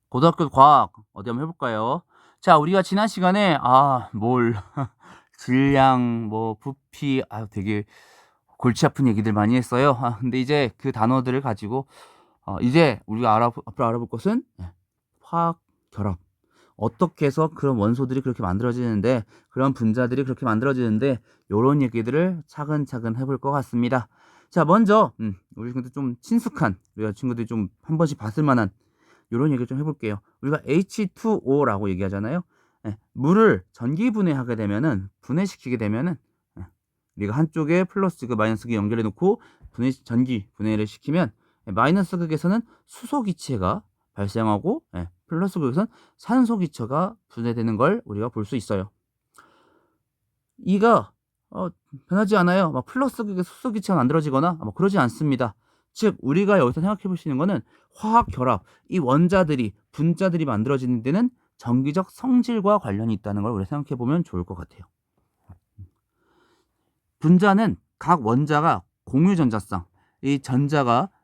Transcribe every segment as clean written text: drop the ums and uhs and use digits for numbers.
고등학교 과학 어디 한번 해볼까요? 자, 우리가 지난 시간에 질량, 부피, 되게 골치 아픈 얘기들 많이 했어요. 근데 이제 그 단어들을 가지고 이제 우리가 앞으로 알아볼 것은 화학 결합. 어떻게 해서 그런 원소들이 그렇게 만들어지는데, 그런 분자들이 그렇게 만들어지는데, 요런 얘기들을 차근차근 해볼 것 같습니다. 자, 먼저 우리 친구들 좀 친숙한, 우리가 친구들이 좀 한 번씩 봤을 만한 요런 얘기를 좀 해볼게요. 우리가 H2O라고 얘기하잖아요. 물을 전기 분해하게 되면은, 분해시키게 되면은, 우리가 한쪽에 플러스 극, 마이너스 극 연결해 놓고 전기 분해를 시키면, 마이너스 극에서는 수소 기체가 발생하고, 플러스 극에서는 산소 기체가 분해되는 걸 우리가 볼 수 있어요. 이가 변하지 않아요. 막 플러스 극에 수소 기체가 만들어지거나 그러지 않습니다. 즉, 우리가 여기서 생각해 볼 수 있는 거는 화학 결합, 이 원자들이, 분자들이 만들어지는 데는 전기적 성질과 관련이 있다는 걸 우리가 생각해 보면 좋을 것 같아요. 분자는 각 원자가 공유 전자쌍, 이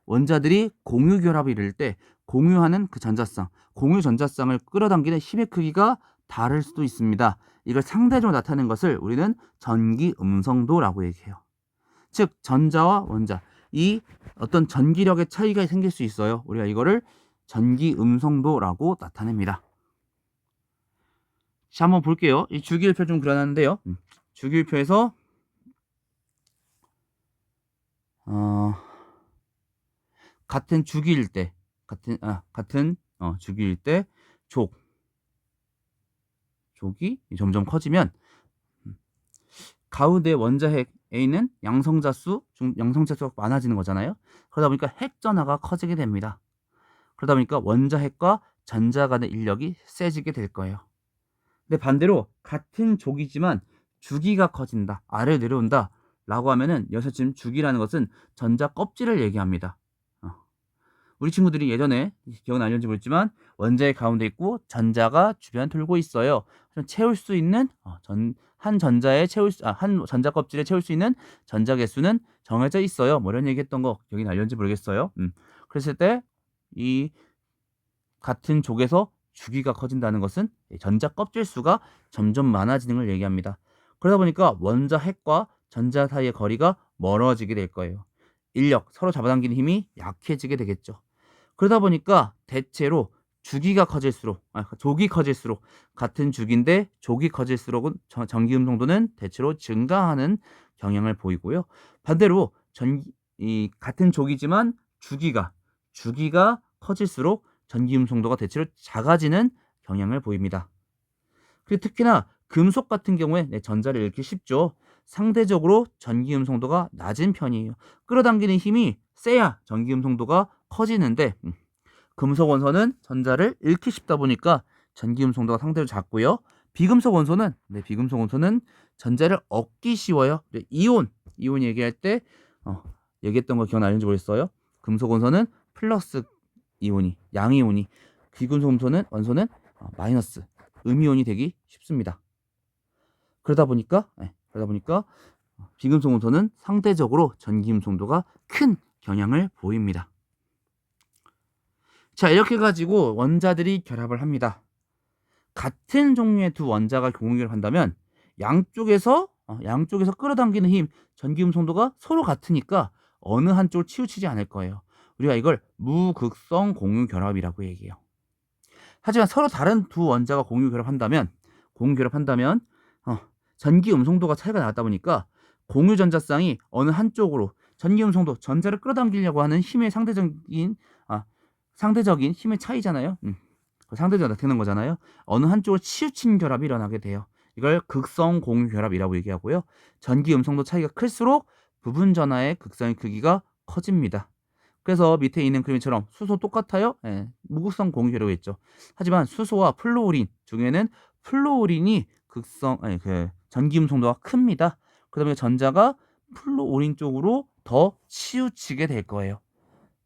원자들이 공유 결합을 이룰 때 공유하는 그 전자쌍, 공유 전자쌍을 끌어당기는 힘의 크기가 다를 수도 있습니다. 이걸 상대적으로 나타내는 것을 우리는 전기 음성도라고 얘기해요. 즉, 전자와 원자, 이 어떤 전기력의 차이가 생길 수 있어요. 우리가 이거를 전기 음성도라고 나타냅니다. 자, 한번 볼게요. 이 주기율표 좀 그려놨는데요. 주기율표에서 같은 주기일 때, 같은 주기일 때 족이 점점 커지면 가운데 원자핵 A는 양성자수가 많아지는 거잖아요. 그러다 보니까 핵전하가 커지게 됩니다. 그러다 보니까 원자핵과 전자 간의 인력이 세지게 될 거예요. 근데 반대로 같은 족이지만 주기가 커진다, 아래로 내려온다 라고 하면은, 여기서 지금 주기라는 것은 전자 껍질을 얘기합니다. 우리 친구들이 예전에 기억나는지 모르지만 원자의 가운데 있고 전자가 주변 돌고 있어요. 채울 수 있는 한 전자 껍질에 채울 수 있는 전자 개수는 정해져 있어요. 이런 얘기했던 거 기억이 나는지 모르겠어요. 그랬을 때 이 같은 족에서 주기가 커진다는 것은 전자 껍질 수가 점점 많아지는 걸 얘기합니다. 그러다 보니까 원자 핵과 전자 사이의 거리가 멀어지게 될 거예요. 인력, 서로 잡아당기는 힘이 약해지게 되겠죠. 그러다 보니까 대체로 족이 커질수록, 같은 주기인데 족이 커질수록은 전기 음성도는 대체로 증가하는 경향을 보이고요. 반대로 같은 족이지만 주기가 커질수록 전기 음성도가 대체로 작아지는 경향을 보입니다. 그리고 특히나 금속 같은 경우에 전자를 잃기 쉽죠. 상대적으로 전기 음성도가 낮은 편이에요. 끌어당기는 힘이 세야 전기 음성도가 커지는데, 금속 원소는 전자를 잃기 쉽다 보니까 전기 음성도가 상대로 작고요. 비금속 원소는 전자를 얻기 쉬워요. 이온 얘기할 때 얘기했던 거 기억나는지 모르겠어요. 금속 원소는 플러스 이온이, 양이온이, 비금속 원소는 마이너스, 음이온이 되기 쉽습니다. 그러다 보니까 비금속 원소는 상대적으로 전기 음성도가 큰 경향을 보입니다. 자, 이렇게 가지고 원자들이 결합을 합니다. 같은 종류의 두 원자가 공유결합한다면 양쪽에서 끌어당기는 힘, 전기 음성도가 서로 같으니까 어느 한쪽을 치우치지 않을 거예요. 우리가 이걸 무극성 공유결합이라고 얘기해요. 하지만 서로 다른 두 원자가 공유결합한다면 전기 음성도가 차이가 나다 보니까 공유 전자쌍이 어느 한쪽으로 전기 음성도, 전자를 끌어당기려고 하는 힘의 상대적인 힘의 차이잖아요. 상대적으로 나타나는 거잖아요. 어느 한쪽을 치우친 결합이 일어나게 돼요. 이걸 극성 공유 결합이라고 얘기하고요. 전기 음성도 차이가 클수록 부분 전하의 극성의 크기가 커집니다. 그래서 밑에 있는 그림처럼 수소 똑같아요. 무극성 공유 결합이 있죠. 하지만 수소와 플루오린 중에는 플루오린이 전기 음성도가 큽니다. 그러면 전자가 플루오린 쪽으로 더 치우치게 될 거예요.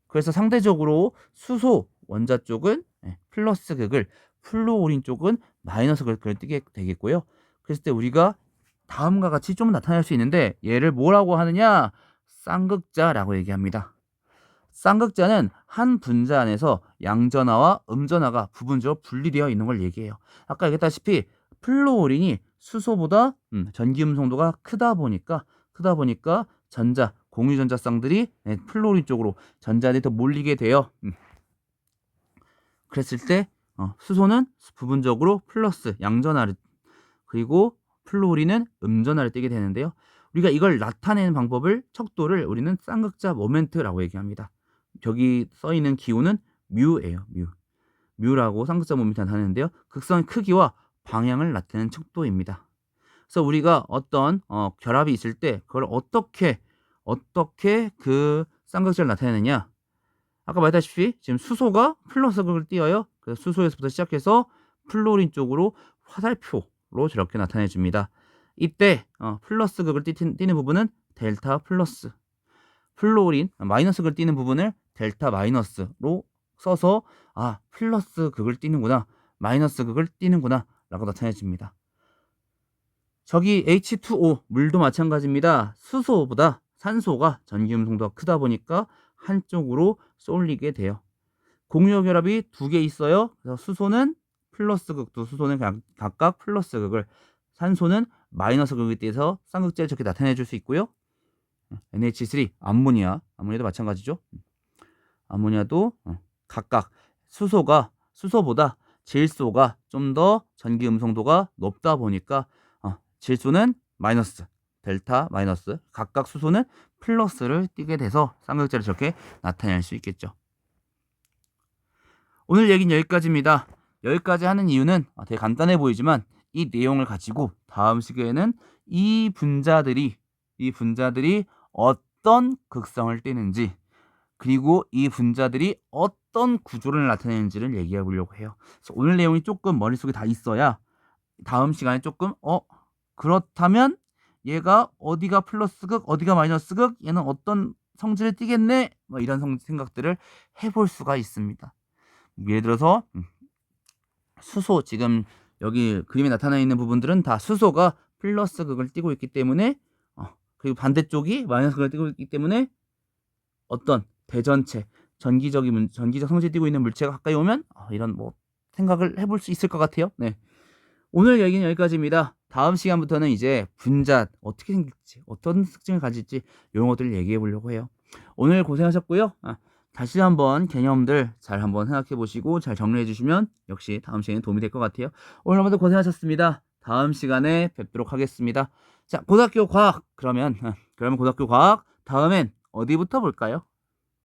그래서 상대적으로 수소 원자 쪽은 플러스 극을, 플루오린 쪽은 마이너스 극을 띄게 되겠고요. 그랬을 때 우리가 다음과 같이 좀 나타낼 수 있는데, 얘를 뭐라고 하느냐? 쌍극자라고 얘기합니다. 쌍극자는 한 분자 안에서 양전하와 음전하가 부분적으로 분리되어 있는 걸 얘기해요. 아까 얘기했다시피 플루오린이 수소보다 전기 음성도가 크다 보니까 전자 공유전자쌍들이 플루오린 쪽으로 전자들이 더 몰리게 돼요. 그랬을 때 수소는 부분적으로 플러스 양전하를, 그리고 플루오린은 음전하를 띠게 되는데요. 우리가 이걸 나타내는 방법을, 척도를 우리는 쌍극자 모멘트라고 얘기합니다. 여기 써있는 기호는 뮤예요. 뮤라고 쌍극자 모멘트 나타내는데요. 극성의 크기와 방향을 나타내는 척도입니다. 그래서 우리가 어떤 결합이 있을 때 그걸 어떻게 그 쌍극자를 나타내느냐. 아까 말했다시피 지금 수소가 플러스 극을 띄어요. 그래서 수소에서부터 시작해서 플루오린 쪽으로 화살표로 저렇게 나타내 줍니다. 이때 플러스 극을 띄는 부분은 델타 플러스, 플루오린 마이너스 극을 띄는 부분을 델타 마이너스로 써서 플러스 극을 띄는구나, 마이너스 극을 띄는구나 라고 나타내 줍니다. 저기 H2O 물도 마찬가지입니다. 수소보다 산소가 전기 음성도가 크다 보니까 한쪽으로 쏠리게 돼요. 공유 결합이 두 개 있어요. 그래서 수소는 플러스 극도, 수소는 그냥 각각 플러스 극을, 산소는 마이너스 극을 띄어서 쌍극제를 저렇게 나타내 줄 수 있고요. NH3 암모니아도 마찬가지죠. 암모니아도 각각 수소보다 질소가 좀 더 전기 음성도가 높다 보니까 질소는 마이너스, 델타 마이너스, 각각 수소는 플러스를 띄게 돼서 쌍극제를 저렇게 나타낼 수 있겠죠. 오늘 얘기는 여기까지입니다. 여기까지 하는 이유는 되게 간단해 보이지만 이 내용을 가지고 다음 시간에는 이 분자들이 어떤 극성을 띠는지, 그리고 이 분자들이 어떤 구조를 나타내는지를 얘기해 보려고 해요. 그래서 오늘 내용이 조금 머릿속에 다 있어야 다음 시간에 조금 그렇다면 얘가 어디가 플러스 극, 어디가 마이너스 극, 얘는 어떤 성질을 띠겠네, 뭐 이런 생각들을 해볼 수가 있습니다. 예를 들어서 수소, 지금 여기 그림에 나타나 있는 부분들은 다 수소가 플러스 극을 띠고 있기 때문에, 그리고 반대쪽이 마이너스 극을 띠고 있기 때문에 어떤 대전체 전기적 성질을 띠고 있는 물체가 가까이 오면 이런 생각을 해볼 수 있을 것 같아요. 네. 오늘 얘기는 여기까지입니다. 다음 시간부터는 이제 분자 어떻게 생길지, 어떤 특징을 가질지 이런 것들을 얘기해 보려고 해요. 오늘 고생하셨고요. 다시 한번 개념들 잘 한번 생각해 보시고 잘 정리해 주시면 역시 다음 시간에 도움이 될 것 같아요. 오늘 모두 고생하셨습니다. 다음 시간에 뵙도록 하겠습니다. 자, 고등학교 과학, 그러면 고등학교 과학 다음엔 어디부터 볼까요?